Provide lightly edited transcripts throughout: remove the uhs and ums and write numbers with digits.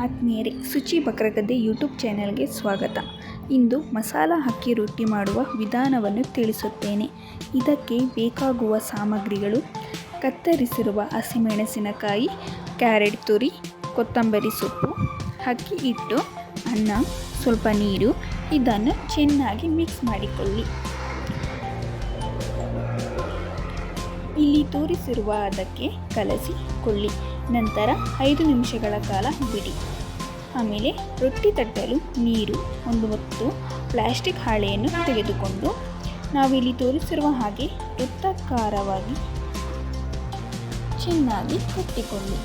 ಆತ್ಮೀಯರೇ, ಶುಚಿ ಬಕ್ರಗದ್ದೆ ಯೂಟ್ಯೂಬ್ ಚಾನೆಲ್ಗೆ ಸ್ವಾಗತ. ಇಂದು ಮಸಾಲ ಅಕ್ಕಿ ರೊಟ್ಟಿ ಮಾಡುವ ವಿಧಾನವನ್ನು ತಿಳಿಸುತ್ತೇನೆ. ಇದಕ್ಕೆ ಬೇಕಾಗುವ ಸಾಮಗ್ರಿಗಳು: ಕತ್ತರಿಸಿರುವ ಹಸಿಮೆಣಸಿನಕಾಯಿ, ಕ್ಯಾರೆಟ್ ತುರಿ, ಕೊತ್ತಂಬರಿ ಸೊಪ್ಪು, ಅಕ್ಕಿ ಹಿಟ್ಟು, ಅನ್ನ, ಸ್ವಲ್ಪ ನೀರು. ಇದನ್ನು ಚೆನ್ನಾಗಿ ಮಿಕ್ಸ್ ಮಾಡಿಕೊಳ್ಳಿ. ಇಲ್ಲಿ ತೋರಿಸಿರುವ ಅದಕ್ಕೆ ಕಲಸಿಕೊಳ್ಳಿ. ನಂತರ 5 ನಿಮಿಷಗಳ ಕಾಲ ಬಿಡಿ. ಆಮೇಲೆ ರೊಟ್ಟಿ ತಟ್ಟಲು ನೀರು, ಒಂದು ಮತ್ತು ಪ್ಲಾಸ್ಟಿಕ್ ಹಾಳೆಯನ್ನು ತೆಗೆದುಕೊಂಡು ನಾವಿಲ್ಲಿ ತೋರಿಸಿರುವ ಹಾಗೆ ವೃತ್ತಾಕಾರವಾಗಿ ಚೆನ್ನಾಗಿ ಕಟ್ಟಿಕೊಳ್ಳಿ.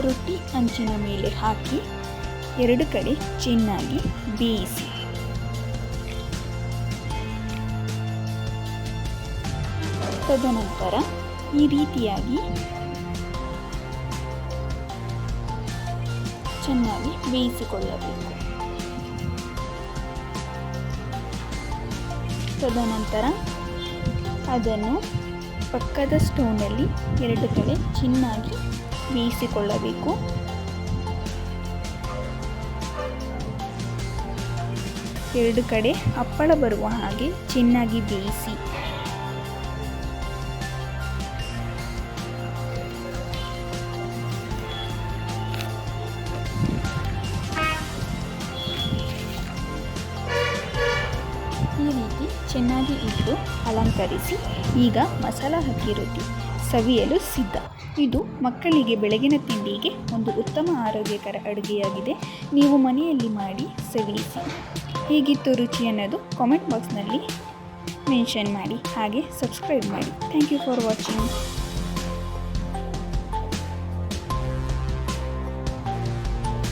ರೊಟ್ಟಿ ಅಂಚಿನ ಮೇಲೆ ಹಾಕಿ 2 ಕಡೆ ಚೆನ್ನಾಗಿ ಬೇಯಿಸಿ. ತದನಂತರ ಈ ರೀತಿಯಾಗಿ ಚೆನ್ನಾಗಿ ಬೇಯಿಸಿಕೊಳ್ಳಬೇಕು. ತದನಂತರ ಅದನ್ನು ಪಕ್ಕದ ಸ್ಟೋವ್ನಲ್ಲಿ 2 ಕಡೆ ಚೆನ್ನಾಗಿ ಬೇಯಿಸಿಕೊಳ್ಳಬೇಕು. ಎರಡು ಕಡೆ ಹಪ್ಪಳ ಬರುವ ಹಾಗೆ ಚೆನ್ನಾಗಿ ಬೇಯಿಸಿ. ಈ ರೀತಿ ಚೆನ್ನಾಗಿ ಇಟ್ಟು ಅಲಂಕರಿಸಿ. ಈಗ ಮಸಾಲ ಅಕ್ಕಿ ರೊಟ್ಟಿ ಸವಿಯಲು ಸಿದ್ಧ. ಇದು ಮಕ್ಕಳಿಗೆ ಬೆಳಗಿನ ತಿಂಡಿಗೆ ಒಂದು ಉತ್ತಮ ಆರೋಗ್ಯಕರ ಅಡುಗೆಯಾಗಿದೆ. ನೀವು ಮನೆಯಲ್ಲಿ ಮಾಡಿ ಸವಿಯಿಸಿ. ಹೇಗಿತ್ತು ರುಚಿ ಅನ್ನೋದು ಕಾಮೆಂಟ್ ಬಾಕ್ಸ್ನಲ್ಲಿ ಮೆನ್ಷನ್ ಮಾಡಿ. ಹಾಗೆ ಸಬ್ಸ್ಕ್ರೈಬ್ ಮಾಡಿ. Thank you for watching.